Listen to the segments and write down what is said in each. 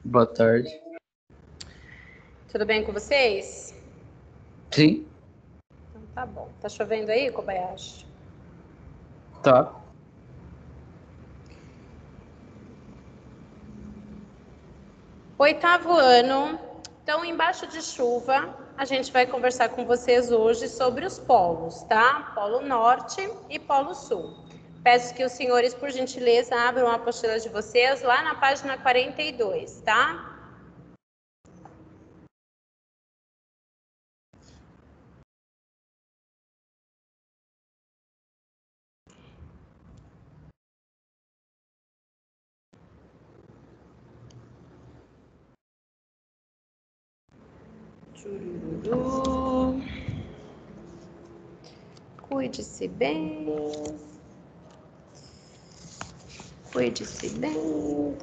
Boa tarde. Tudo bem com vocês? Sim. Então, tá bom. Tá chovendo aí, Kobayashi? Tá. Oitavo ano. Então, embaixo de chuva, a gente vai conversar com vocês hoje sobre os polos, tá? Polo Norte e Polo Sul. Peço que os senhores, por gentileza, abram a apostila de vocês lá na página 42, tá? Chururu. Cuide-se bem. Cuide-se bem.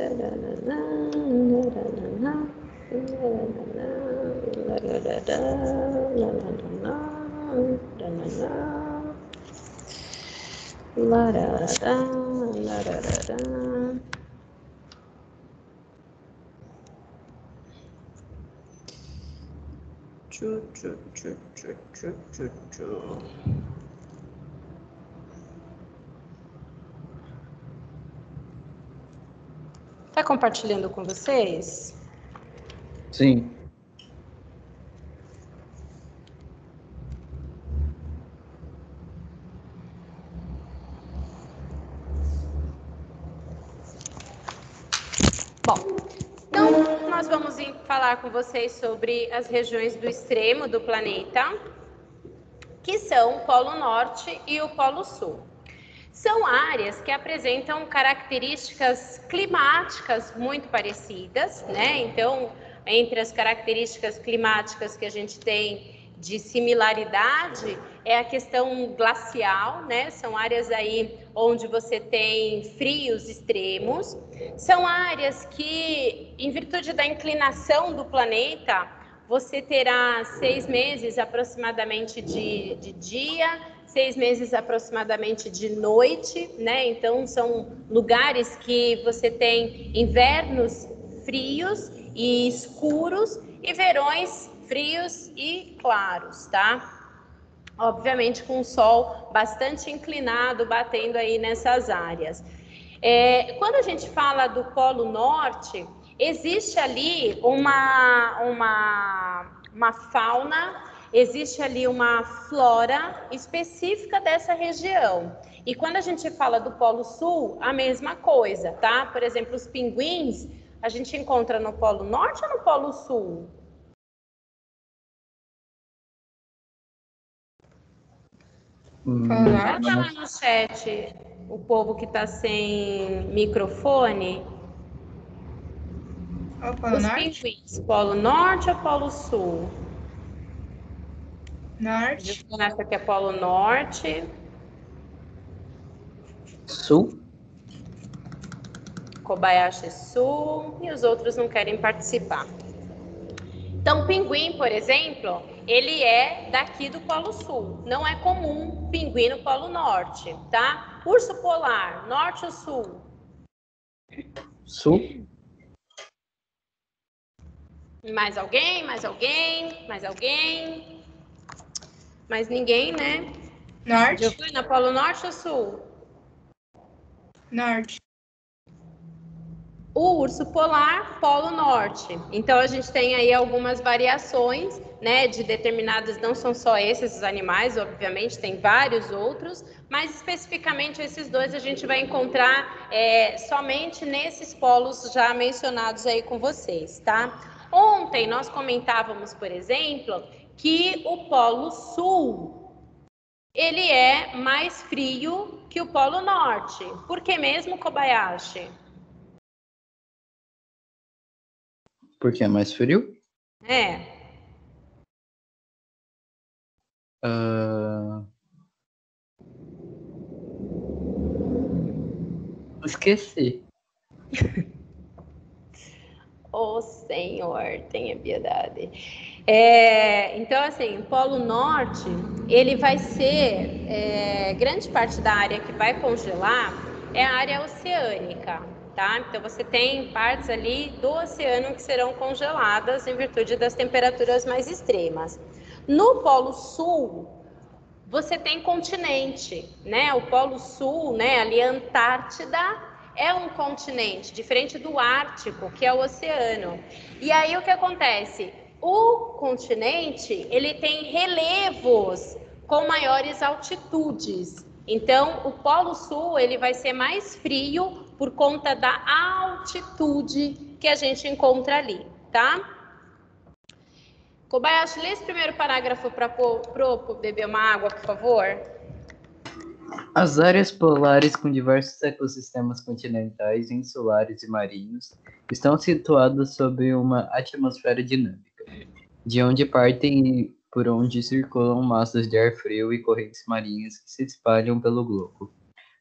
Tá compartilhando com vocês? Sim. Bom, então nós vamos falar com vocês sobre as regiões do extremo do planeta, que são o Polo Norte e o Polo Sul. São áreas que apresentam características climáticas muito parecidas, né? Então, entre as características climáticas que a gente tem de similaridade é a questão glacial, né? São áreas aí onde você tem frios extremos. São áreas que, em virtude da inclinação do planeta, você terá 6 meses aproximadamente de dia, 6 meses aproximadamente de noite, né? Então, são lugares que você tem invernos frios e escuros e verões frios e claros, tá? Obviamente com o sol bastante inclinado batendo aí nessas áreas. Quando a gente fala do Polo Norte, existe ali uma fauna, existe ali uma flora específica dessa região. E quando a gente fala do Polo Sul, a mesma coisa, tá? Por exemplo, os pinguins, a gente encontra no Polo Norte ou no Polo Sul? Fala lá no chat, o povo que está sem microfone. O Polo Os Norte? pinguins, Polo Norte ou Polo Sul? Norte. Essa aqui é Polo Norte. Sul. Kobayashi Sul. E os outros não querem participar. Então, o pinguim, por exemplo, ele é daqui do Polo Sul. Não é comum pinguim no Polo Norte, tá? Urso polar, norte ou sul? Sul. Mais alguém? Mais alguém? Mais alguém? Mais ninguém, né? Norte. Giovana, Polo Norte ou Sul? Norte. O urso polar, Polo Norte. Então, a gente tem aí algumas variações, né, de determinados, não são só esses os animais, obviamente, tem vários outros, mas especificamente esses dois a gente vai encontrar somente nesses polos já mencionados aí com vocês, tá? Ontem nós comentávamos, por exemplo, que o Polo Sul, ele é mais frio que o Polo Norte. Por que mesmo, Kobayashi? Porque é mais frio? Esqueci. Oh, Senhor, tenha piedade. Então, assim, o Polo Norte, ele vai ser, grande parte da área que vai congelar é a área oceânica, tá? Então, você tem partes ali do oceano que serão congeladas em virtude das temperaturas mais extremas. No Polo Sul, você tem continente, né? O Polo Sul, né? Ali a Antártida é um continente, diferente do Ártico, que é o oceano. E aí o que acontece? O continente, ele tem relevos com maiores altitudes. Então, o Polo Sul, ele vai ser mais frio por conta da altitude que a gente encontra ali, tá? Kobayashi, lê esse primeiro parágrafo para pro beber uma água, por favor. As áreas polares com diversos ecossistemas continentais, insulares e marinhos estão situadas sob uma atmosfera dinâmica, de onde partem e por onde circulam massas de ar frio e correntes marinhas que se espalham pelo globo.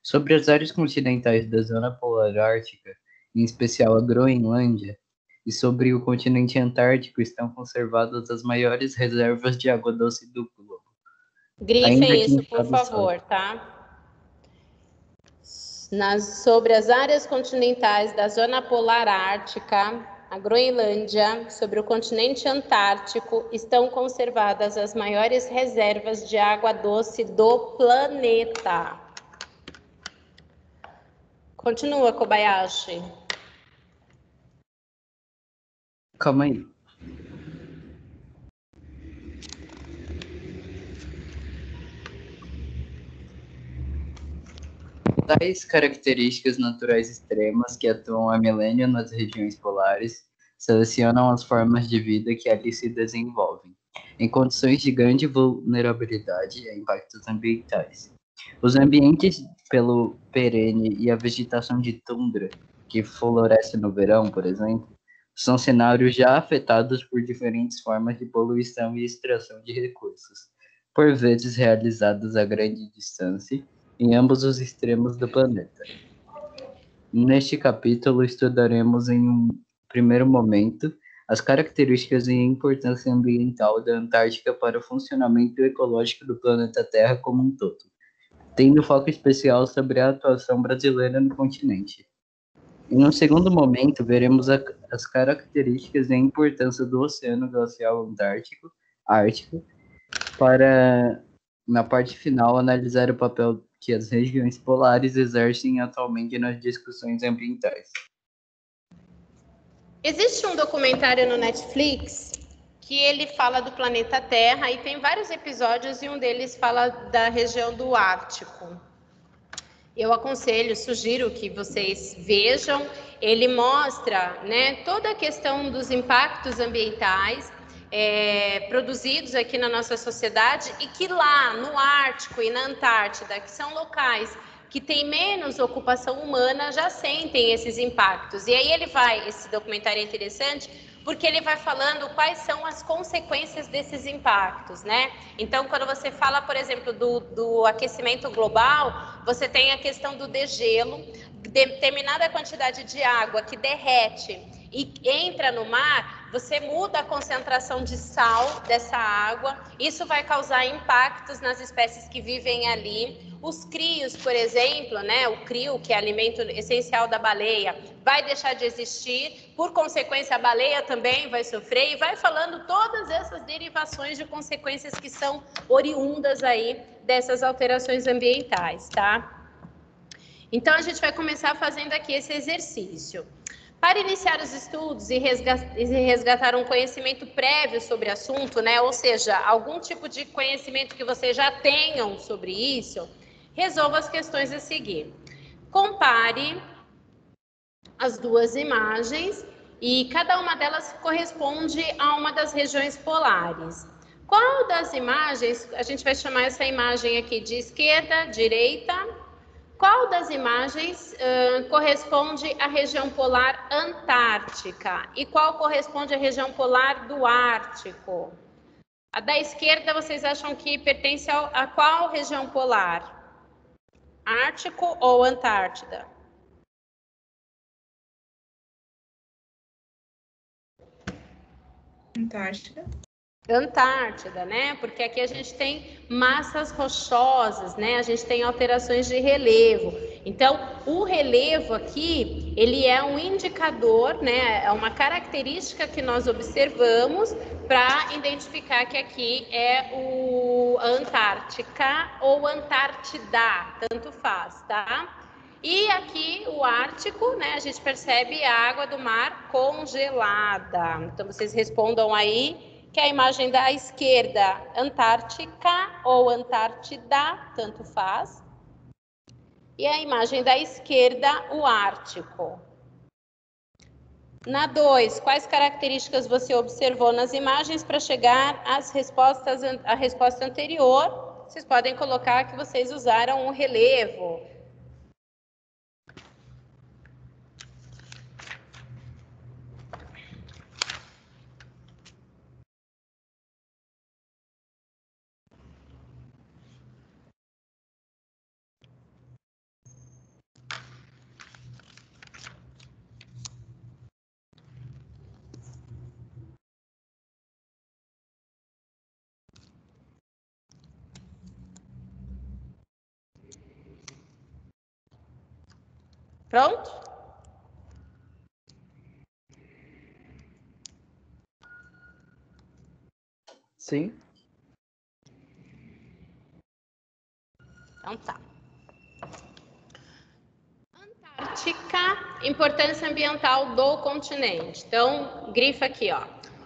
Sobre as áreas continentais da zona polar ártica, em especial a Groenlândia, e sobre o continente antártico estão conservadas as maiores reservas de água doce do globo. Grifem isso, por favor, tá? Sobre as áreas continentais da zona polar ártica, a Groenlândia, sobre o continente antártico, estão conservadas as maiores reservas de água doce do planeta. Continua, Kobayashi. Calma aí. Tais características naturais extremas que atuam há milênios nas regiões polares selecionam as formas de vida que ali se desenvolvem, em condições de grande vulnerabilidade a impactos ambientais. Os ambientes pelo perene e a vegetação de tundra, que floresce no verão, por exemplo, são cenários já afetados por diferentes formas de poluição e extração de recursos, por vezes realizadas a grande distância, em ambos os extremos do planeta. Neste capítulo, estudaremos em um primeiro momento as características e a importância ambiental da Antártica para o funcionamento ecológico do planeta Terra como um todo, tendo foco especial sobre a atuação brasileira no continente. Em um segundo momento, veremos as características e a importância do Oceano Glacial Ártico, para, na parte final, analisar o papel que as regiões polares exercem atualmente nas discussões ambientais. Existe um documentário no Netflix que ele fala do planeta Terra e tem vários episódios e um deles fala da região do Ártico. Eu aconselho, sugiro que vocês vejam. Ele mostra, né, toda a questão dos impactos ambientais produzidos aqui na nossa sociedade e que lá no Ártico e na Antártida, que são locais que têm menos ocupação humana, já sentem esses impactos. E aí esse documentário é interessante, porque ele vai falando quais são as consequências desses impactos, né? Então, quando você fala, por exemplo, do aquecimento global, você tem a questão do degelo, determinada quantidade de água que derrete e entra no mar, você muda a concentração de sal dessa água, isso vai causar impactos nas espécies que vivem ali. Os crios, por exemplo, né, o crio, que é alimento essencial da baleia, vai deixar de existir, por consequência a baleia também vai sofrer, e vai falando todas essas derivações de consequências que são oriundas aí dessas alterações ambientais, tá? Então a gente vai começar fazendo aqui esse exercício. Para iniciar os estudos e resgatar um conhecimento prévio sobre o assunto, né, ou seja, algum tipo de conhecimento que vocês já tenham sobre isso, resolva as questões a seguir. Compare as duas imagens e cada uma delas corresponde a uma das regiões polares. Qual das imagens, a gente vai chamar essa imagem aqui de esquerda, direita. Qual das imagens corresponde à região polar antártica? E qual corresponde à região polar do Ártico? A da esquerda, vocês acham que pertence a qual região polar? Ártico ou Antártida? Antártida. Antártida, né? Porque aqui a gente tem massas rochosas, né? A gente tem alterações de relevo. Então, o relevo aqui, ele é um indicador, né? É uma característica que nós observamos para identificar que aqui é a Antártica ou Antártida, tanto faz, tá? E aqui o Ártico, né? A gente percebe a água do mar congelada. Então, vocês respondam aí que a imagem da esquerda, Antártica ou Antártida, tanto faz. E a imagem da esquerda, o Ártico. Na 2, quais características você observou nas imagens para chegar às respostas, à resposta anterior? Vocês podem colocar que vocês usaram um relevo. Pronto? Sim. Então tá. Antártica, importância ambiental do continente. Então, grifa aqui, ó.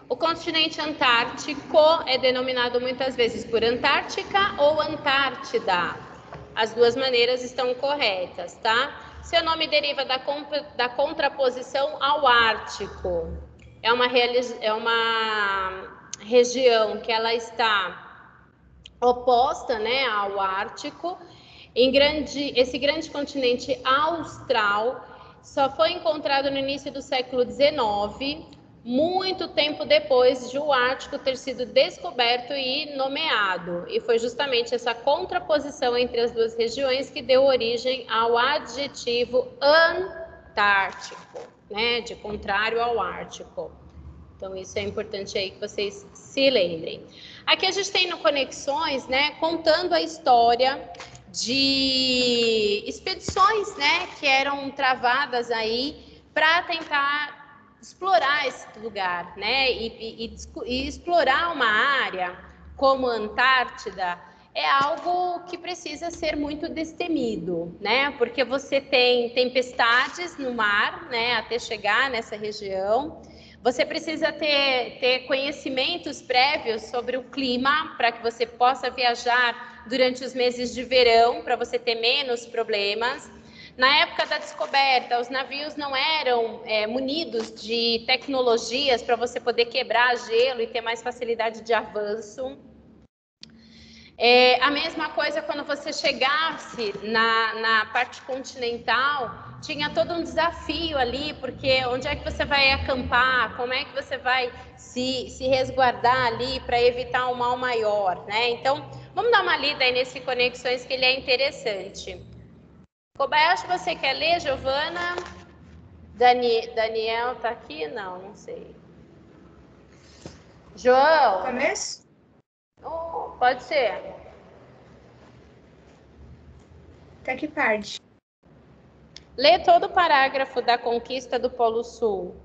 O continente antártico é denominado muitas vezes por Antártica ou Antártida. As duas maneiras estão corretas, tá? Seu nome deriva da contraposição ao Ártico. É uma região que ela está oposta, né, ao Ártico. Esse grande continente austral só foi encontrado no início do século XIX, muito tempo depois de o Ártico ter sido descoberto e nomeado. E foi justamente essa contraposição entre as duas regiões que deu origem ao adjetivo antártico, né, de contrário ao Ártico. Então, isso é importante aí que vocês se lembrem. Aqui a gente tem no Conexões, né, contando a história de expedições, né, que eram travadas aí para tentar explorar esse lugar, né, e explorar uma área como a Antártida é algo que precisa ser muito destemido, né, porque você tem tempestades no mar, né, até chegar nessa região. Você precisa ter conhecimentos prévios sobre o clima para que você possa viajar durante os meses de verão, para você ter menos problemas. Na época da descoberta, os navios não eram munidos de tecnologias para você poder quebrar gelo e ter mais facilidade de avanço. A mesma coisa quando você chegasse na parte continental, tinha todo um desafio ali, porque onde é que você vai acampar, como é que você vai se resguardar ali para evitar um mal maior, né? Então, vamos dar uma lida aí nesse Conexões, que ele é interessante. Kobayashi, você quer ler, Giovana? Daniel tá aqui? Não sei. João? Começo? Oh, pode ser. Até que parte? Lê todo o parágrafo da conquista do Polo Sul.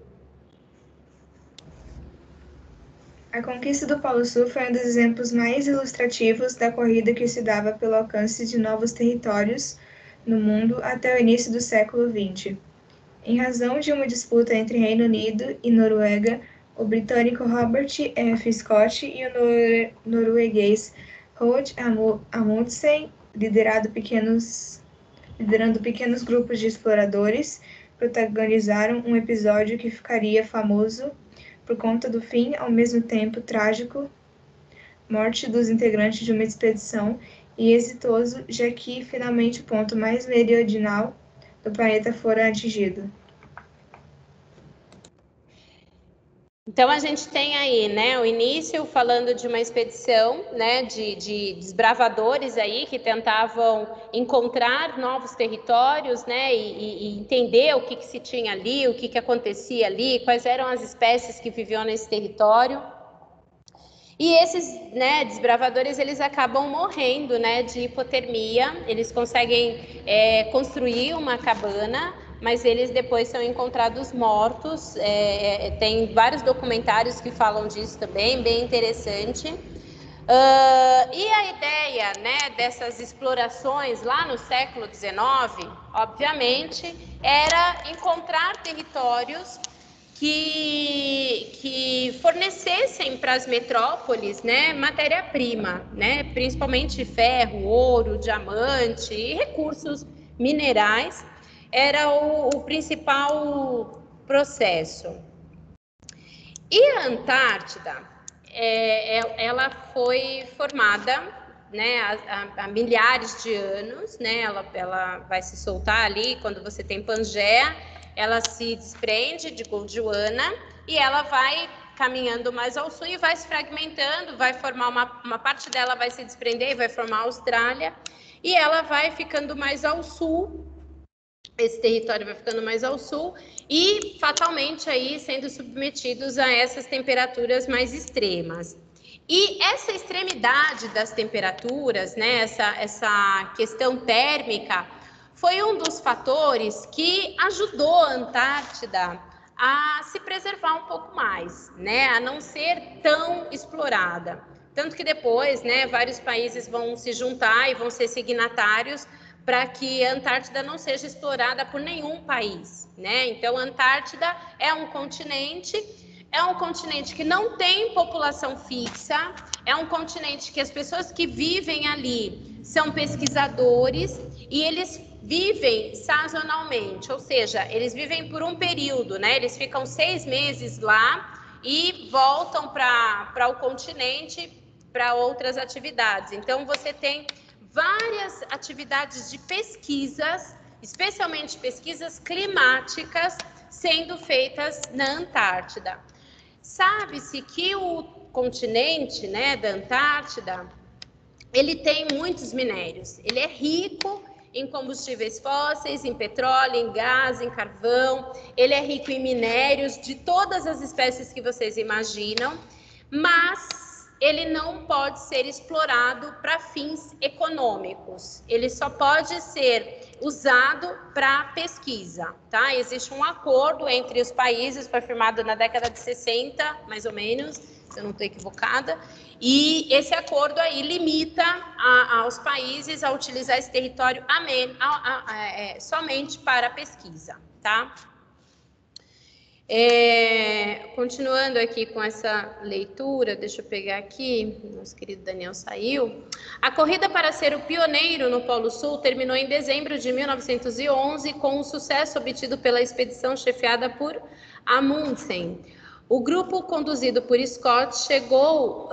A conquista do Polo Sul foi um dos exemplos mais ilustrativos da corrida que se dava pelo alcance de novos territórios no mundo até o início do século XX. Em razão de uma disputa entre Reino Unido e Noruega, o britânico Robert F. Scott e o norueguês Roald Amundsen, liderando pequenos grupos de exploradores, protagonizaram um episódio que ficaria famoso por conta do fim, ao mesmo tempo trágico, morte dos integrantes de uma expedição, e exitoso, já que finalmente o ponto mais meridional do planeta fora atingido. Então, a gente tem aí, né, o início falando de uma expedição, né, de desbravadores aí que tentavam encontrar novos territórios, né, e entender o que se tinha ali, o que acontecia ali, quais eram as espécies que viviam nesse território. E esses, né, desbravadores, eles acabam morrendo, né, de hipotermia. Eles conseguem construir uma cabana, mas eles depois são encontrados mortos. Tem vários documentários que falam disso também, bem interessante. E a ideia, né, dessas explorações lá no século XIX, obviamente, era encontrar territórios que fornecessem para as metrópoles, né, matéria-prima, né, principalmente ferro, ouro, diamante e recursos minerais, era o principal processo. E a Antártida, ela foi formada, né, há milhares de anos, né, ela vai se soltar ali quando você tem Pangeia, ela se desprende de Gondwana e ela vai caminhando mais ao sul e vai se fragmentando, vai formar uma parte dela vai se desprender e vai formar a Austrália, e ela vai ficando mais ao sul, esse território vai ficando mais ao sul e fatalmente aí sendo submetidos a essas temperaturas mais extremas. E essa extremidade das temperaturas, né, essa questão térmica, foi um dos fatores que ajudou a Antártida a se preservar um pouco mais, né, a não ser tão explorada. Tanto que depois, né, vários países vão se juntar e vão ser signatários para que a Antártida não seja explorada por nenhum país, né? Então, a Antártida é um continente que não tem população fixa, é um continente que as pessoas que vivem ali são pesquisadores e eles vivem sazonalmente, ou seja, eles vivem por um período, né? Eles ficam 6 meses lá e voltam para o continente para outras atividades. Então, você tem várias atividades de pesquisas, especialmente pesquisas climáticas, sendo feitas na Antártida. Sabe-se que o continente, né, da Antártida, ele tem muitos minérios. Ele é rico em combustíveis fósseis, em petróleo, em gás, em carvão. Ele é rico em minérios de todas as espécies que vocês imaginam, mas ele não pode ser explorado para fins econômicos. Ele só pode ser usado para pesquisa, tá? Existe um acordo entre os países, foi firmado na década de 60, mais ou menos, se eu não estou equivocada, e esse acordo aí limita aos países a utilizar esse território somente para pesquisa, tá? Continuando aqui com essa leitura, deixa eu pegar aqui, nosso querido Daniel saiu. A corrida para ser o pioneiro no Polo Sul terminou em dezembro de 1911 com um sucesso obtido pela expedição chefiada por Amundsen. O grupo conduzido por Scott chegou...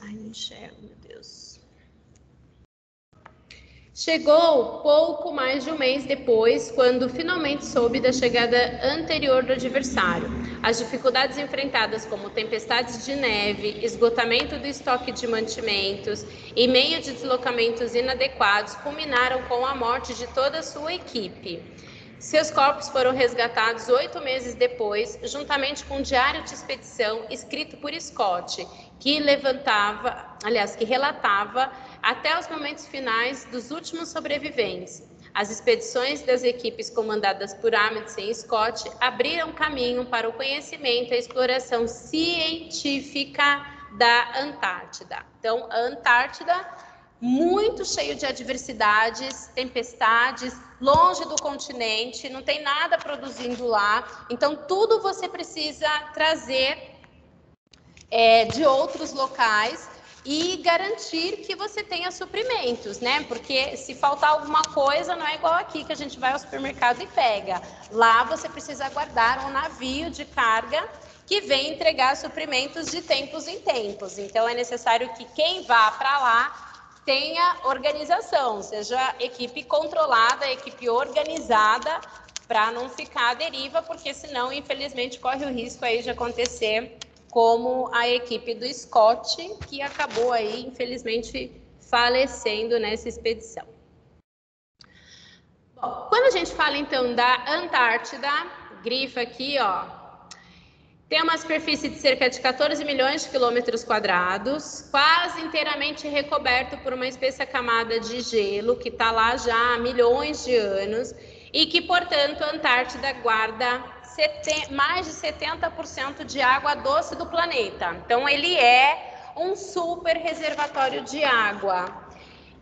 Ai, não enxergo, meu Deus. Chegou pouco mais de um mês depois, quando finalmente soube da chegada anterior do adversário. As dificuldades enfrentadas, como tempestades de neve, esgotamento do estoque de mantimentos e meio de deslocamentos inadequados, culminaram com a morte de toda a sua equipe. Seus corpos foram resgatados 8 meses depois, juntamente com um diário de expedição escrito por Scott, que relatava até os momentos finais dos últimos sobreviventes. As expedições das equipes comandadas por Amundsen e Scott abriram caminho para o conhecimento e a exploração científica da Antártida. Então, a Antártida, muito cheio de adversidades, tempestades, longe do continente, não tem nada produzindo lá. Então, tudo você precisa trazer de outros locais e garantir que você tenha suprimentos, né? Porque se faltar alguma coisa, não é igual aqui que a gente vai ao supermercado e pega. Lá você precisa guardar um navio de carga que vem entregar suprimentos de tempos em tempos. Então, é necessário que quem vá para lá tenha organização, seja equipe controlada, equipe organizada, para não ficar à deriva, porque senão, infelizmente, corre o risco aí de acontecer como a equipe do Scott, que acabou aí, infelizmente, falecendo nessa expedição. Bom, quando a gente fala, então, da Antártida, grifa aqui, ó, Tem uma superfície de cerca de 14 milhões de quilômetros quadrados, quase inteiramente recoberto por uma espessa camada de gelo, que está lá já há milhões de anos, e que, portanto, a Antártida guarda mais de 70% de água doce do planeta. Então, ele é um super reservatório de água.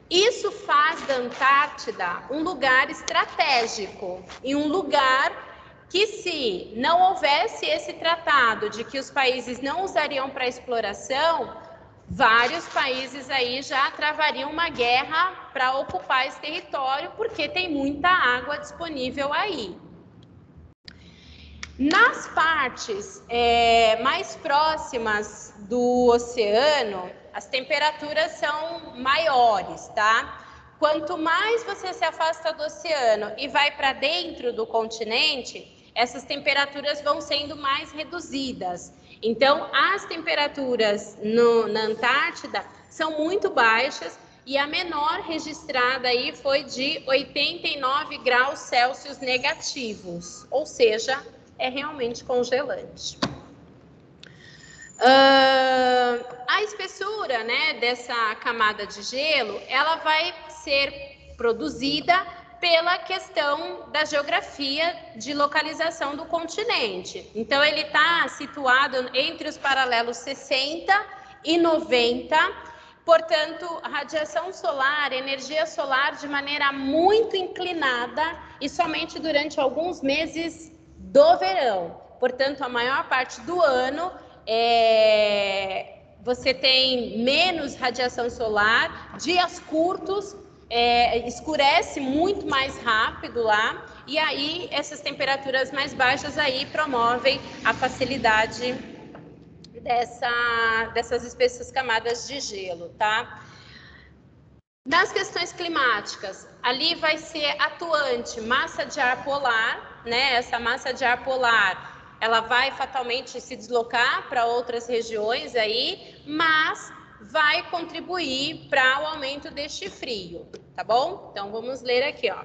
Isso faz da Antártida um lugar estratégico e um lugar que, se não houvesse esse tratado de que os países não usariam para exploração, vários países aí já travariam uma guerra para ocupar esse território, porque tem muita água disponível aí. Nas partes mais próximas do oceano, as temperaturas são maiores, tá? Quanto mais você se afasta do oceano e vai para dentro do continente, essas temperaturas vão sendo mais reduzidas. Então, as temperaturas na Antártida são muito baixas e a menor registrada aí foi de 89 graus Celsius negativos, ou seja, é realmente congelante. A espessura, né, dessa camada de gelo, ela vai ser produzida pela questão da geografia de localização do continente. Então, ele está situado entre os paralelos 60 e 90, portanto, a radiação solar, energia solar de maneira muito inclinada e somente durante alguns meses do verão. Portanto, a maior parte do ano você tem menos radiação solar, dias curtos, escurece muito mais rápido lá, e aí essas temperaturas mais baixas aí promovem a facilidade dessas espessas camadas de gelo, tá? Nas questões climáticas, ali vai ser atuante massa de ar polar, né? Essa massa de ar polar, ela vai fatalmente se deslocar para outras regiões aí, mas vai contribuir para o aumento deste frio, tá bom? Então, vamos ler aqui, ó.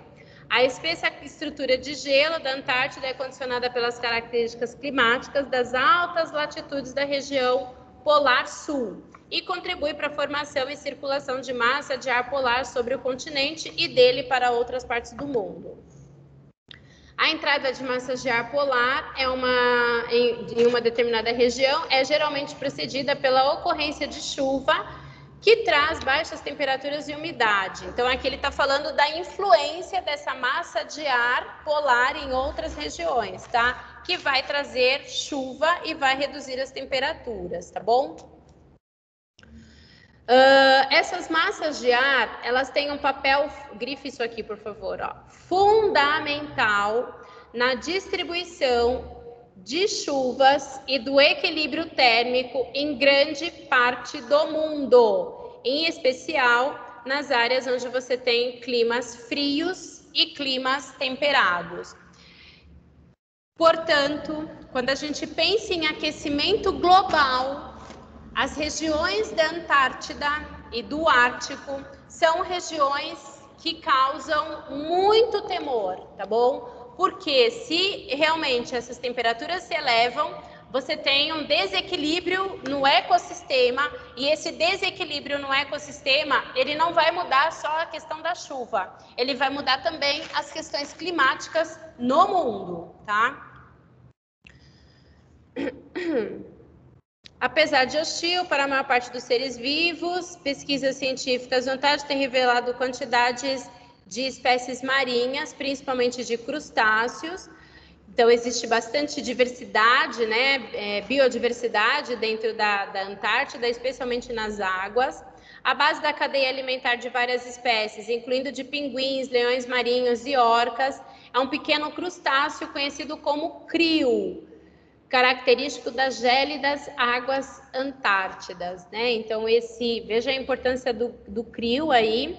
A espessa estrutura de gelo da Antártida é condicionada pelas características climáticas das altas latitudes da região polar sul e contribui para a formação e circulação de massa de ar polar sobre o continente e dele para outras partes do mundo. A entrada de massas de ar polar em uma determinada região é geralmente precedida pela ocorrência de chuva, que traz baixas temperaturas e umidade. Então, aqui ele está falando da influência dessa massa de ar polar em outras regiões, tá? Que vai trazer chuva e vai reduzir as temperaturas, tá bom? Essas massas de ar, elas têm um papel, grife isso aqui, por favor, ó, fundamental na distribuição de chuvas e do equilíbrio térmico em grande parte do mundo, em especial nas áreas onde você tem climas frios e climas temperados. Portanto, quando a gente pensa em aquecimento global, as regiões da Antártida e do Ártico são regiões que causam muito temor, tá bom? Porque se realmente essas temperaturas se elevam, você tem um desequilíbrio no ecossistema, e esse desequilíbrio no ecossistema, ele não vai mudar só a questão da chuva, ele vai mudar também as questões climáticas no mundo, tá? Apesar de hostil para a maior parte dos seres vivos, pesquisas científicas na Antártida têm revelado quantidades de espécies marinhas, principalmente de crustáceos. Então, existe bastante diversidade, né, biodiversidade dentro da Antártida, especialmente nas águas. A base da cadeia alimentar de várias espécies, incluindo de pinguins, leões marinhos e orcas, é um pequeno crustáceo conhecido como crio, característico das gélidas águas antártidas, né? Então, veja a importância do crio aí,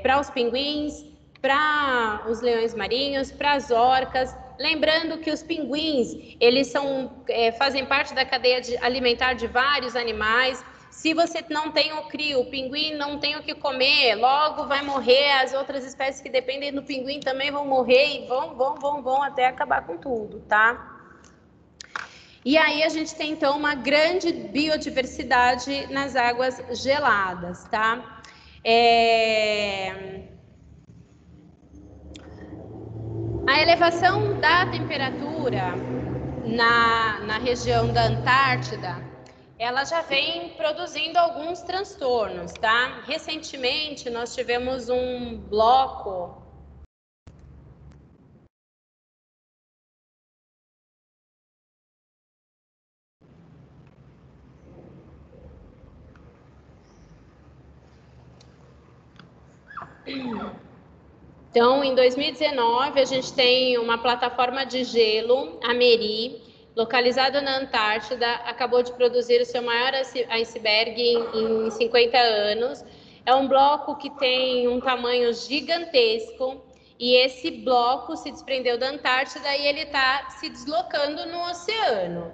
para os pinguins, para os leões marinhos, para as orcas. Lembrando que os pinguins, eles fazem parte da cadeia alimentar de vários animais. Se você não tem o crio, o pinguim não tem o que comer, logo vai morrer, as outras espécies que dependem do pinguim também vão morrer e vão até acabar com tudo, tá? E aí a gente tem, então, uma grande biodiversidade nas águas geladas, tá? A elevação da temperatura na região da Antártida, ela já vem produzindo alguns transtornos, tá? Recentemente, nós tivemos um bloco Então, em 2019, a gente tem uma plataforma de gelo, a Meri, localizada na Antártida, acabou de produzir o seu maior iceberg em 50 anos. É um bloco que tem um tamanho gigantesco e esse bloco se desprendeu da Antártida e ele está se deslocando no oceano.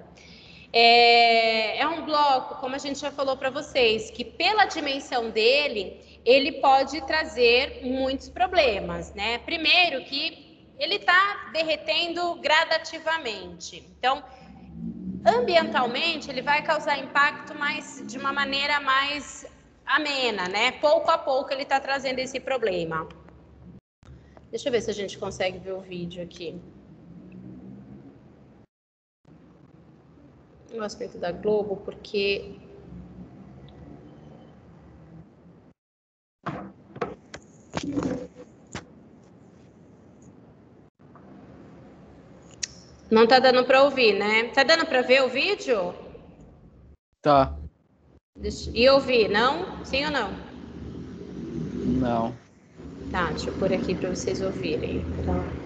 É um bloco, como a gente já falou para vocês, que pela dimensão dele, ele pode trazer muitos problemas, né? Primeiro que ele está derretendo gradativamente. Então, ambientalmente, ele vai causar impacto de uma maneira mais amena, né? Pouco a pouco ele está trazendo esse problema. Deixa eu ver se a gente consegue ver o vídeo aqui. Eu gosto muito da Globo porque não tá dando para ouvir, né? Tá dando para ver o vídeo? Tá. E ouvir, não? Sim ou não? Não. Tá, deixa eu pôr aqui para vocês ouvirem. Então...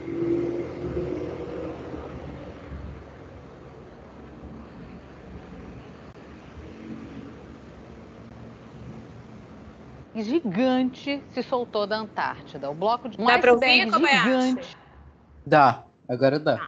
Gigante se soltou da Antártida. O bloco de Dá para ouvir, gigante. Dá, agora dá.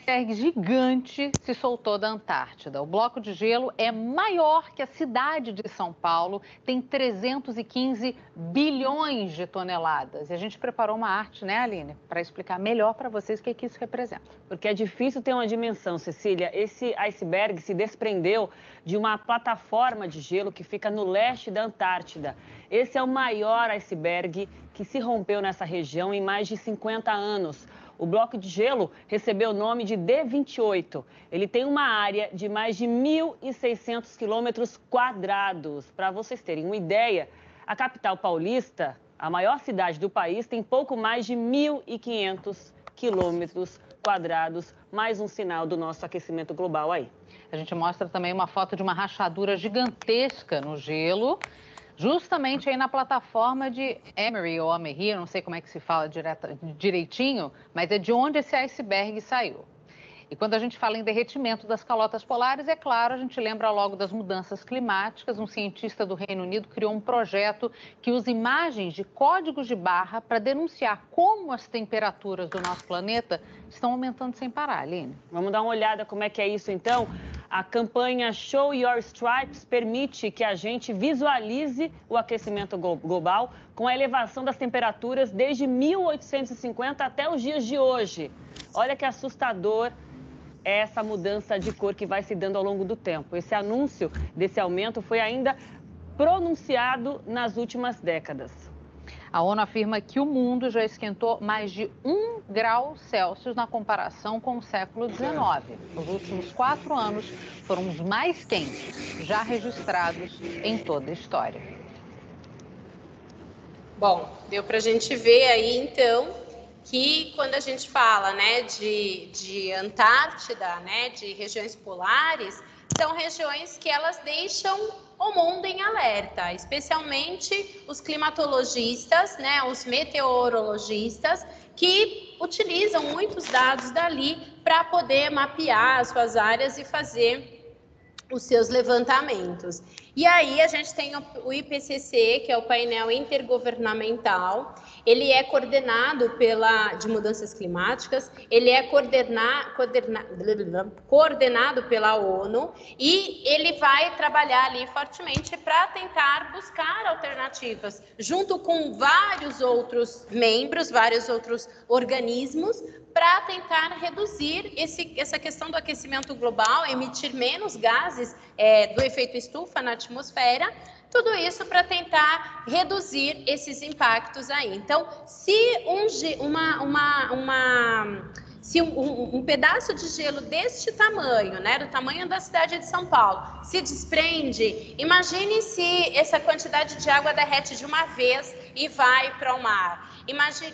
Um iceberg gigante se soltou da Antártida. O bloco de gelo é maior que a cidade de São Paulo, tem 315 bilhões de toneladas. E a gente preparou uma arte, né, Aline, para explicar melhor para vocês o que isso representa. Porque é difícil ter uma dimensão, Cecília. Esse iceberg se desprendeu de uma plataforma de gelo que fica no leste da Antártida. Esse é o maior iceberg que se rompeu nessa região em mais de 50 anos. O bloco de gelo recebeu o nome de D28. Ele tem uma área de mais de 1.600 quilômetros quadrados. Para vocês terem uma ideia, a capital paulista, a maior cidade do país, tem pouco mais de 1.500 quilômetros quadrados. Mais um sinal do nosso aquecimento global aí. A gente mostra também uma foto de uma rachadura gigantesca no gelo, justamente aí na plataforma de Emery ou Emery, eu não sei como é que se fala direitinho, mas é de onde esse iceberg saiu. E quando a gente fala em derretimento das calotas polares, é claro, a gente lembra logo das mudanças climáticas. Um cientista do Reino Unido criou um projeto que usa imagens de códigos de barra para denunciar como as temperaturas do nosso planeta estão aumentando sem parar, Aline. Vamos dar uma olhada como é que é isso, então? A campanha Show Your Stripes permite que a gente visualize o aquecimento global com a elevação das temperaturas desde 1850 até os dias de hoje. Olha que assustador essa mudança de cor que vai se dando ao longo do tempo. Esse anúncio desse aumento foi ainda pronunciado nas últimas décadas. A ONU afirma que o mundo já esquentou mais de 1 grau Celsius na comparação com o século XIX. Os últimos 4 anos foram os mais quentes já registrados em toda a história. Bom, deu para a gente ver aí, então, que quando a gente fala, né, de Antártida, né, de regiões polares, são regiões que elas deixam o mundo em alerta, especialmente os climatologistas, né, os meteorologistas, que utilizam muitos dados dali para poder mapear as suas áreas e fazer os seus levantamentos. E aí a gente tem o IPCC, que é o painel intergovernamental. Ele é coordenado de mudanças climáticas, ele é coordenado pela ONU e ele vai trabalhar ali fortemente para tentar buscar alternativas, junto com vários outros membros, vários outros organismos, para tentar reduzir essa questão do aquecimento global, emitir menos gases do efeito estufa na atmosfera, tudo isso para tentar reduzir esses impactos aí. Então, se um pedaço de gelo deste tamanho, né, do tamanho da cidade de São Paulo, se desprende, imagine se essa quantidade de água derrete de uma vez e vai para o mar. Imagine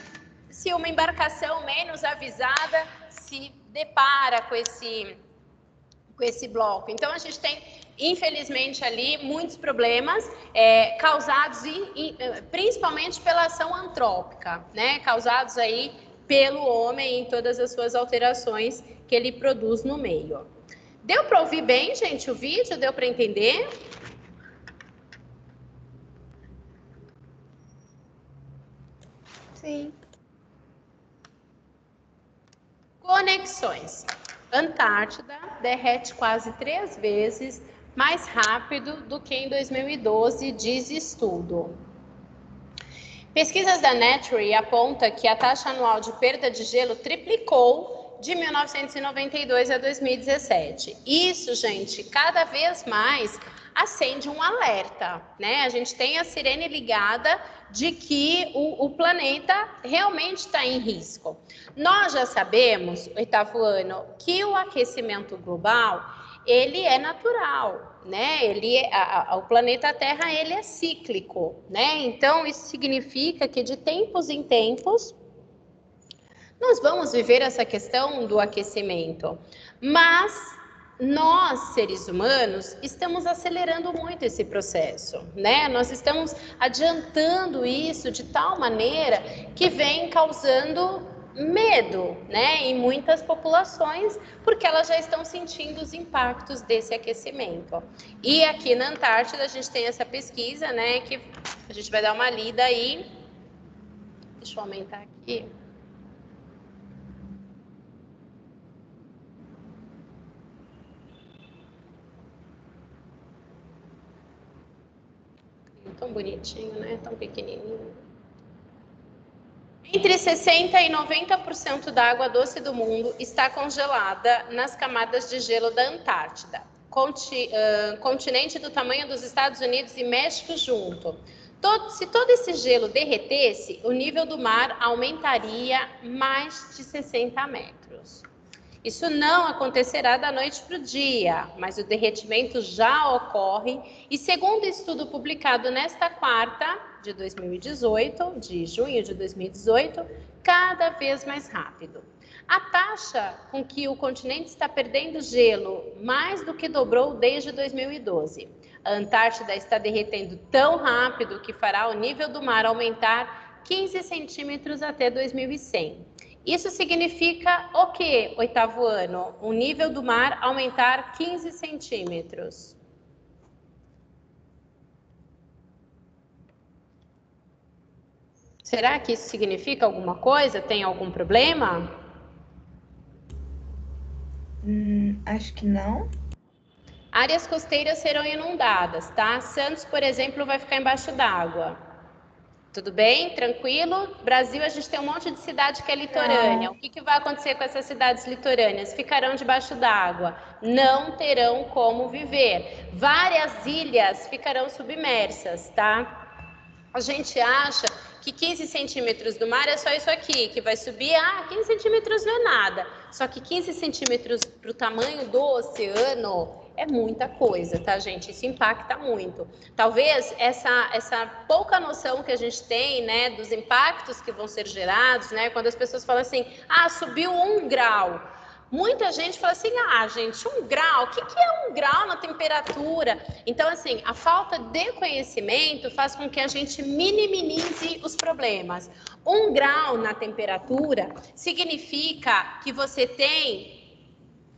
se uma embarcação menos avisada se depara com esse bloco. Então, a gente tem, infelizmente, ali muitos problemas causados principalmente pela ação antrópica, né? Causados aí pelo homem em todas as suas alterações que ele produz no meio. Deu para ouvir bem, gente, o vídeo? Deu para entender? Sim. Conexões. Antártida derrete quase 3 vezes mais rápido do que em 2012, diz estudo. Pesquisas da Nature apontam que a taxa anual de perda de gelo triplicou de 1992 a 2017. Isso, gente, cada vez mais acende um alerta, né? A gente tem a sirene ligada de que o planeta realmente está em risco. Nós já sabemos, 8º ano, que o aquecimento global, ele é natural, né? O planeta Terra, ele é cíclico, né? Então, isso significa que de tempos em tempos, nós vamos viver essa questão do aquecimento. Mas nós, seres humanos, estamos acelerando muito esse processo, né? Nós estamos adiantando isso de tal maneira que vem causando medo, né, em muitas populações, porque elas já estão sentindo os impactos desse aquecimento. E aqui na Antártida a gente tem essa pesquisa, né, que a gente vai dar uma lida aí. Deixa eu aumentar aqui. Tão bonitinho, né? Tão pequenininho. Entre 60% e 90% da água doce do mundo está congelada nas camadas de gelo da Antártida, continente do tamanho dos Estados Unidos e México junto. Se todo esse gelo derretesse, o nível do mar aumentaria mais de 60 metros. Isso não acontecerá da noite para o dia, mas o derretimento já ocorre e, segundo estudo publicado nesta quarta de 2018, de junho de 2018, cada vez mais rápido. A taxa com que o continente está perdendo gelo mais do que dobrou desde 2012. A Antártida está derretendo tão rápido que fará o nível do mar aumentar 15 centímetros até 2100. Isso significa o quê, 8º ano? O nível do mar aumentar 15 centímetros. Será que isso significa alguma coisa? Tem algum problema? Acho que não. Áreas costeiras serão inundadas, tá? Santos, por exemplo, vai ficar embaixo d'água. Tudo bem? Tranquilo? Brasil, a gente tem um monte de cidade que é litorânea. O que vai acontecer com essas cidades litorâneas? Ficarão debaixo d'água. Não terão como viver. Várias ilhas ficarão submersas, tá? A gente acha que 15 centímetros do mar é só isso aqui, que vai subir, 15 centímetros não é nada. Só que 15 centímetros para o tamanho do oceano é muita coisa, tá, gente? Isso impacta muito. Talvez essa pouca noção que a gente tem, né, dos impactos que vão ser gerados, né, quando as pessoas falam assim, subiu 1 grau. Muita gente fala assim, gente, 1 grau, o que é 1 grau na temperatura? Então, assim, a falta de conhecimento faz com que a gente minimize os problemas. 1 grau na temperatura significa que você tem,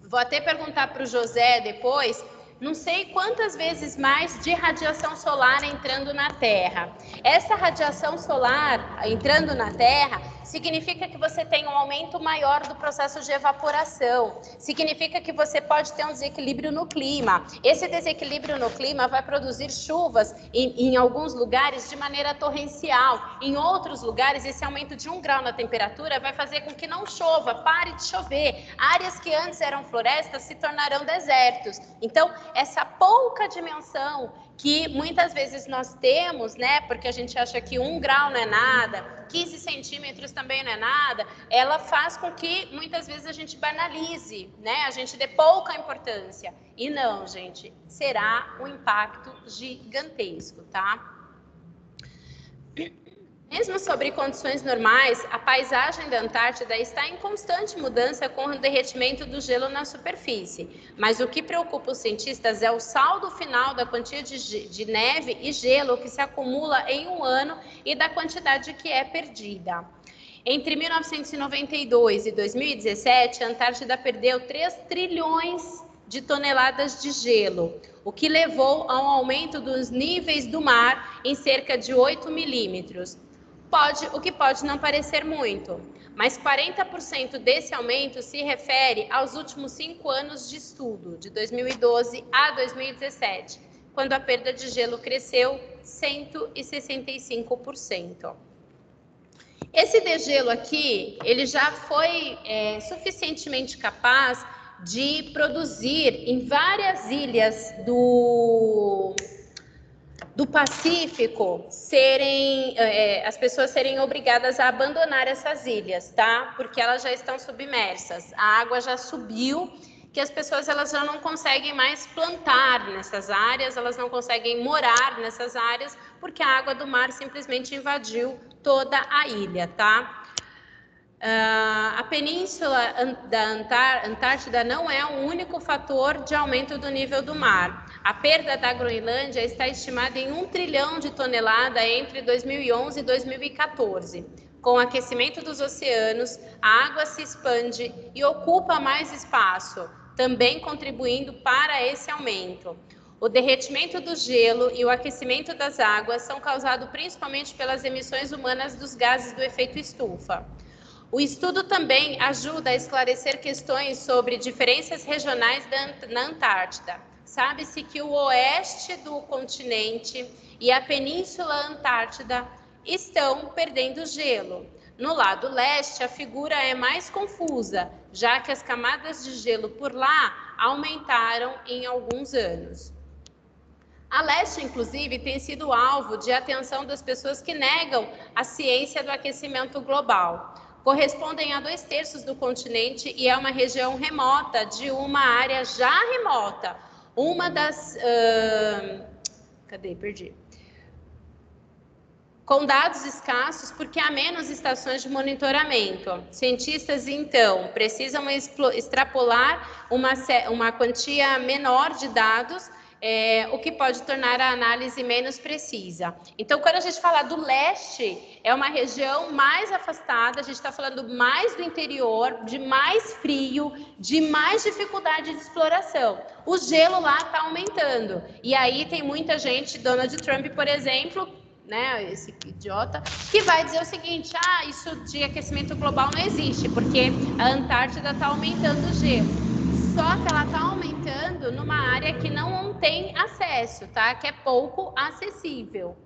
vou até perguntar para o José depois, não sei quantas vezes mais de radiação solar entrando na Terra. Essa radiação solar entrando na Terra significa que você tem um aumento maior do processo de evaporação, significa que você pode ter um desequilíbrio no clima. Esse desequilíbrio no clima vai produzir chuvas em alguns lugares de maneira torrencial. Em outros lugares, esse aumento de 1 grau na temperatura vai fazer com que não chova, pare de chover. Áreas que antes eram florestas se tornarão desertos. Então, essa pouca dimensão que muitas vezes nós temos, né, porque a gente acha que 1 grau não é nada, 15 centímetros também não é nada, ela faz com que muitas vezes a gente banalize, né, a gente dê pouca importância. E não, gente, será um impacto gigantesco, tá? Mesmo sobre condições normais, a paisagem da Antártida está em constante mudança com o derretimento do gelo na superfície. Mas o que preocupa os cientistas é o saldo final da quantia de neve e gelo que se acumula em um ano e da quantidade que é perdida. Entre 1992 e 2017, a Antártida perdeu 3 trilhões de toneladas de gelo, o que levou a um aumento dos níveis do mar em cerca de 8 milímetros. O que pode não parecer muito, mas 40% desse aumento se refere aos últimos 5 anos de estudo, de 2012 a 2017, quando a perda de gelo cresceu 165%. Esse degelo aqui, ele já foi suficientemente capaz de produzir em várias ilhas do Pacífico as pessoas serem obrigadas a abandonar essas ilhas, tá? Porque elas já estão submersas, a água já subiu, que as pessoas elas já não conseguem mais plantar nessas áreas, elas não conseguem morar nessas áreas, porque a água do mar simplesmente invadiu toda a ilha, tá? A península da Antártida não é o único fator de aumento do nível do mar. A perda da Groenlândia está estimada em 1 trilhão de toneladas entre 2011 e 2014. Com o aquecimento dos oceanos, a água se expande e ocupa mais espaço, também contribuindo para esse aumento. O derretimento do gelo e o aquecimento das águas são causados principalmente pelas emissões humanas dos gases do efeito estufa. O estudo também ajuda a esclarecer questões sobre diferenças regionais na Antártida. Sabe-se que o oeste do continente e a Península Antártida estão perdendo gelo. No lado leste, a figura é mais confusa, já que as camadas de gelo por lá aumentaram em alguns anos. A leste, inclusive, tem sido alvo de atenção das pessoas que negam a ciência do aquecimento global. Correspondem a 2/3 do continente e é uma região remota de uma área já remota. Uma das... com dados escassos porque há menos estações de monitoramento. Cientistas, então, precisam extrapolar uma quantia menor de dados, o que pode tornar a análise menos precisa. Então, quando a gente fala do leste, é uma região mais afastada, a gente está falando mais do interior, de mais frio, de mais dificuldade de exploração. O gelo lá está aumentando. E aí tem muita gente, Donald Trump, por exemplo, né, esse idiota, que vai dizer o seguinte: isso de aquecimento global não existe, porque a Antártida está aumentando o gelo. Só que ela está aumentando numa área que não tem acesso, tá? Que é pouco acessível.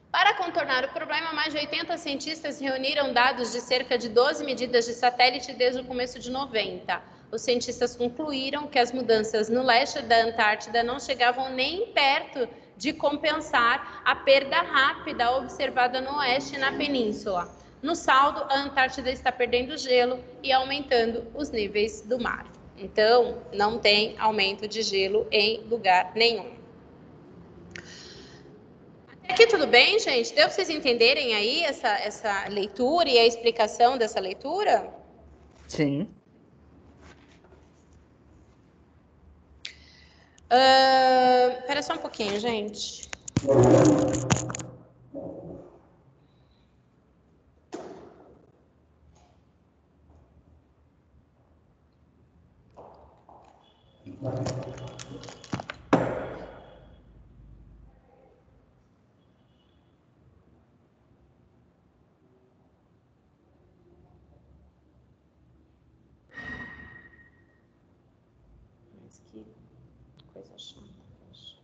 Para contornar o problema, mais de 80 cientistas reuniram dados de cerca de 12 medidas de satélite desde o começo de 90. Os cientistas concluíram que as mudanças no leste da Antártida não chegavam nem perto de compensar a perda rápida observada no oeste e na península. No saldo, a Antártida está perdendo gelo e aumentando os níveis do mar. Então, não tem aumento de gelo em lugar nenhum. Até aqui tudo bem, gente? Deu para vocês entenderem aí essa leitura e a explicação dessa leitura? Sim. Espera só um pouquinho, gente. Mas que coisa chata, poxa.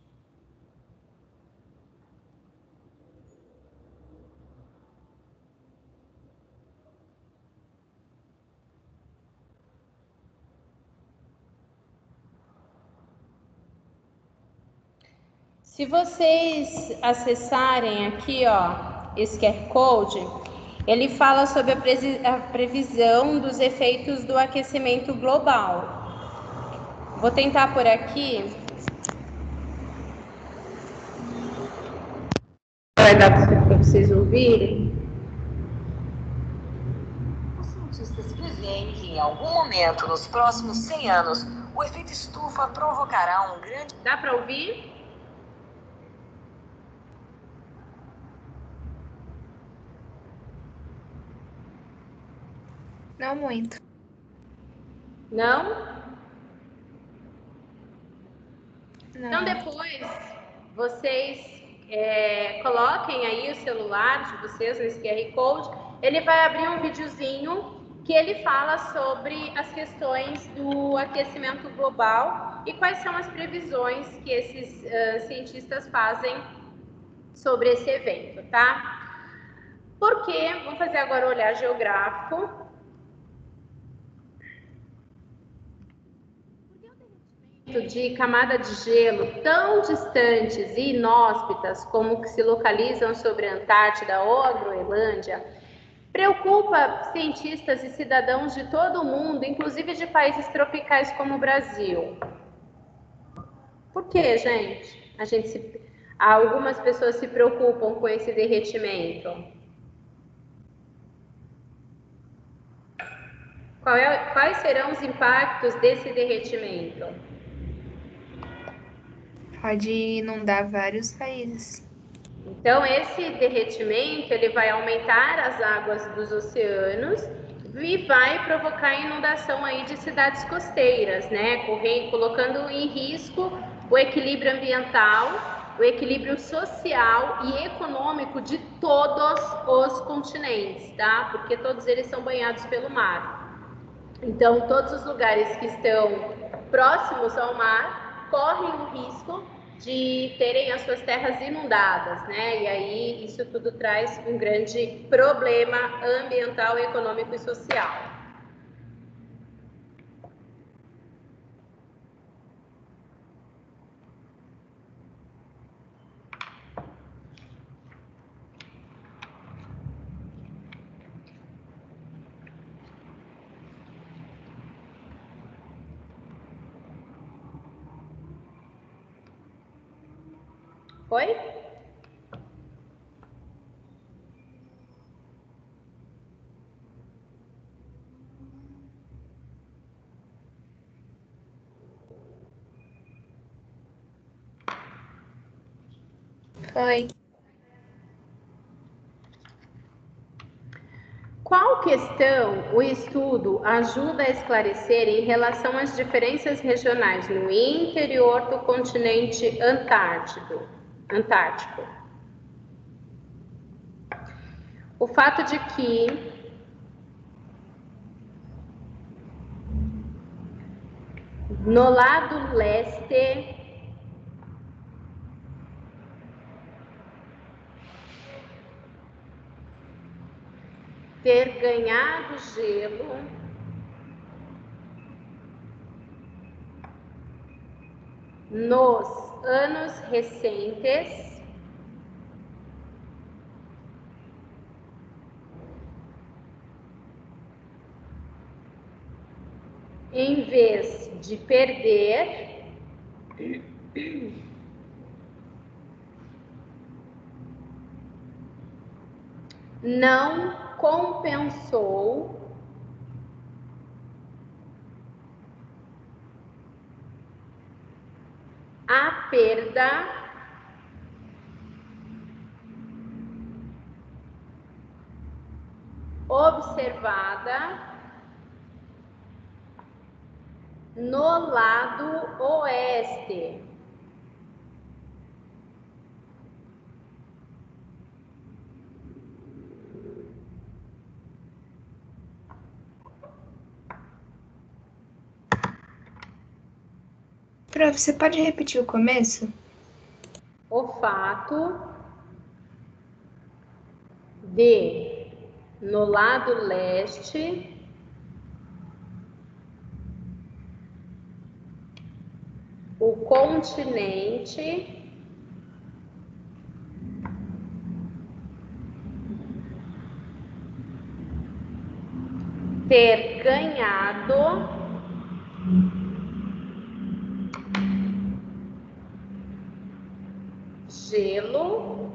Se vocês acessarem aqui, ó, esse QR Code, ele fala sobre a previsão dos efeitos do aquecimento global. Vou tentar por aqui. Vai dar para vocês ouvirem. Os cientistas preveem que em algum momento nos próximos 100 anos, o efeito estufa provocará um grande... Dá para ouvir? Não muito. Não? Não. Então depois vocês coloquem aí o celular de vocês nesse QR Code. Ele vai abrir um videozinho que ele fala sobre as questões do aquecimento global e quais são as previsões que esses cientistas fazem sobre esse evento, tá? Porque, vamos fazer agora o olhar geográfico. De camada de gelo tão distantes e inóspitas como que se localizam sobre a Antártida ou a Groenlândia, preocupa cientistas e cidadãos de todo o mundo, inclusive de países tropicais como o Brasil. Por quê, gente? Algumas pessoas se preocupam com esse derretimento. Quais serão os impactos desse derretimento? Pode inundar vários países. Então, esse derretimento ele vai aumentar as águas dos oceanos e vai provocar inundação aí de cidades costeiras, né? Colocando em risco o equilíbrio ambiental, o equilíbrio social e econômico de todos os continentes, tá? Porque todos eles são banhados pelo mar. Então, todos os lugares que estão próximos ao mar correm o risco de terem as suas terras inundadas, né? E aí isso tudo traz um grande problema ambiental, econômico e social. Foi? Foi. Qual questão o estudo ajuda a esclarecer em relação às diferenças regionais no interior do continente antártico? O fato de que no lado leste ter ganhado gelo nos anos recentes em vez de perder, não compensou a perda observada no lado oeste. Prof, você pode repetir o começo? O fato de, no lado leste, o continente ter ganhado gelo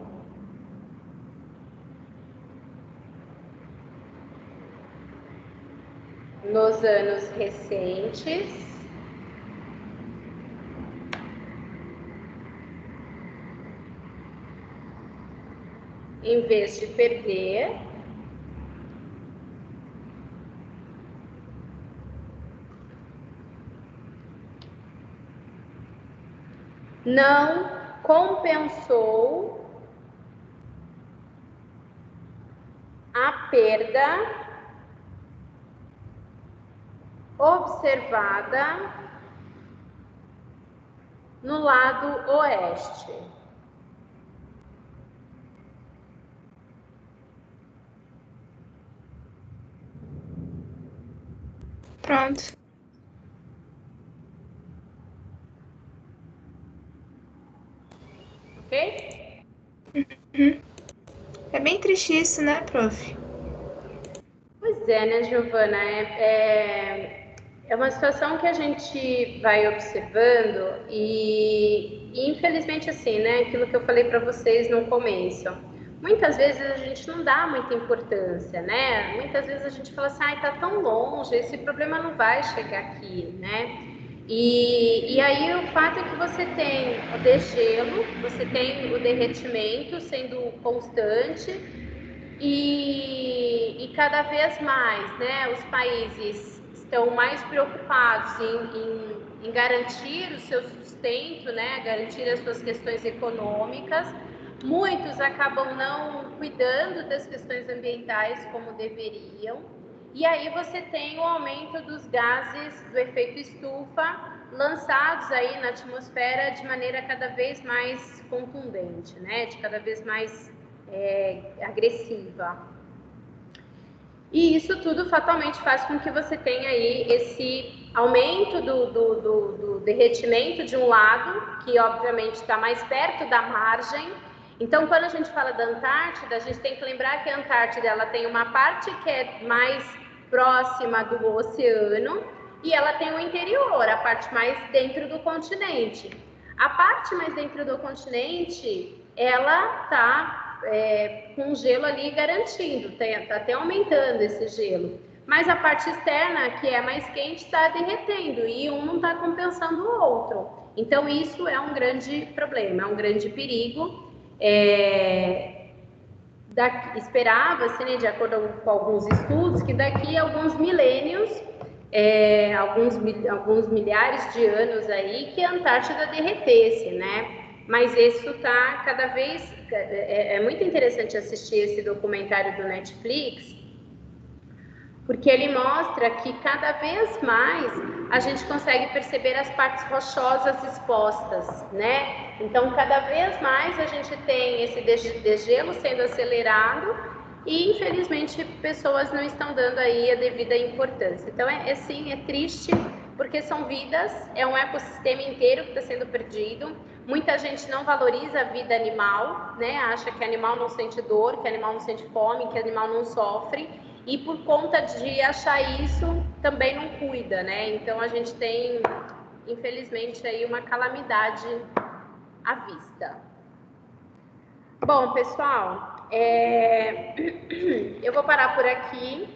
nos anos recentes, em vez de perder, não compensou a perda observada no lado oeste. Pronto. Ok? É bem triste isso, né, prof? Pois é, né, Giovana? É uma situação que a gente vai observando e infelizmente assim, né? Aquilo que eu falei para vocês no começo. Muitas vezes a gente não dá muita importância, né? Muitas vezes a gente fala assim, ai, tá tão longe, esse problema não vai chegar aqui, né? E aí o fato é que você tem o degelo, você tem o derretimento sendo constante e cada vez mais, né, os países estão mais preocupados em garantir o seu sustento, né, garantir as suas questões econômicas. Muitos acabam não cuidando das questões ambientais como deveriam. E aí você tem o aumento dos gases do efeito estufa lançados aí na atmosfera de maneira cada vez mais contundente, né, de cada vez mais agressiva. E isso tudo fatalmente faz com que você tenha aí esse aumento do derretimento de um lado, que obviamente está mais perto da margem. Então, quando a gente fala da Antártida, a gente tem que lembrar que a Antártida ela tem uma parte que é mais próxima do oceano e ela tem o interior, a parte mais dentro do continente. A parte mais dentro do continente, ela está com gelo ali garantindo, está até aumentando esse gelo. Mas a parte externa, que é mais quente, está derretendo e um não está compensando o outro. Então, isso é um grande problema, é um grande perigo. Esperava-se, né, de acordo com alguns estudos, que daqui a alguns milênios, alguns milhares de anos aí, que a Antártida derretesse, né? Mas isso está cada vez... É muito interessante assistir esse documentário do Netflix, porque ele mostra que cada vez mais a gente consegue perceber as partes rochosas expostas, né? Então, cada vez mais a gente tem esse degelo sendo acelerado e, infelizmente, pessoas não estão dando aí a devida importância. Então, sim, é triste, porque são vidas, é um ecossistema inteiro que está sendo perdido. Muita gente não valoriza a vida animal, né? Acha que animal não sente dor, que animal não sente fome, que animal não sofre. E por conta de achar isso, também não cuida, né? Então a gente tem, infelizmente, aí uma calamidade à vista. Bom, pessoal, eu vou parar por aqui.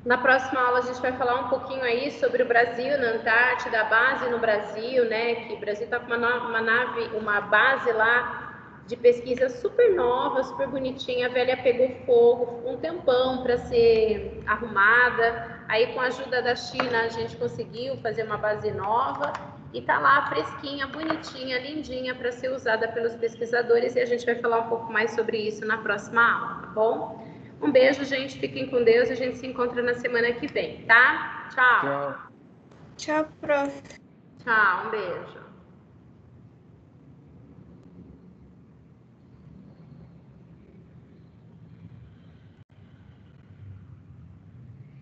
Na próxima aula a gente vai falar um pouquinho aí sobre o Brasil na Antártida, a base no Brasil, né? Que o Brasil está com uma base lá de pesquisa super nova, super bonitinha. A velha pegou fogo, um tempão para ser arrumada. Aí, com a ajuda da China, a gente conseguiu fazer uma base nova e tá lá fresquinha, bonitinha, lindinha para ser usada pelos pesquisadores. E a gente vai falar um pouco mais sobre isso na próxima aula, tá bom? Um beijo, gente. Fiquem com Deus. A gente se encontra na semana que vem, tá? Tchau. Tchau, prof. Tchau, um beijo.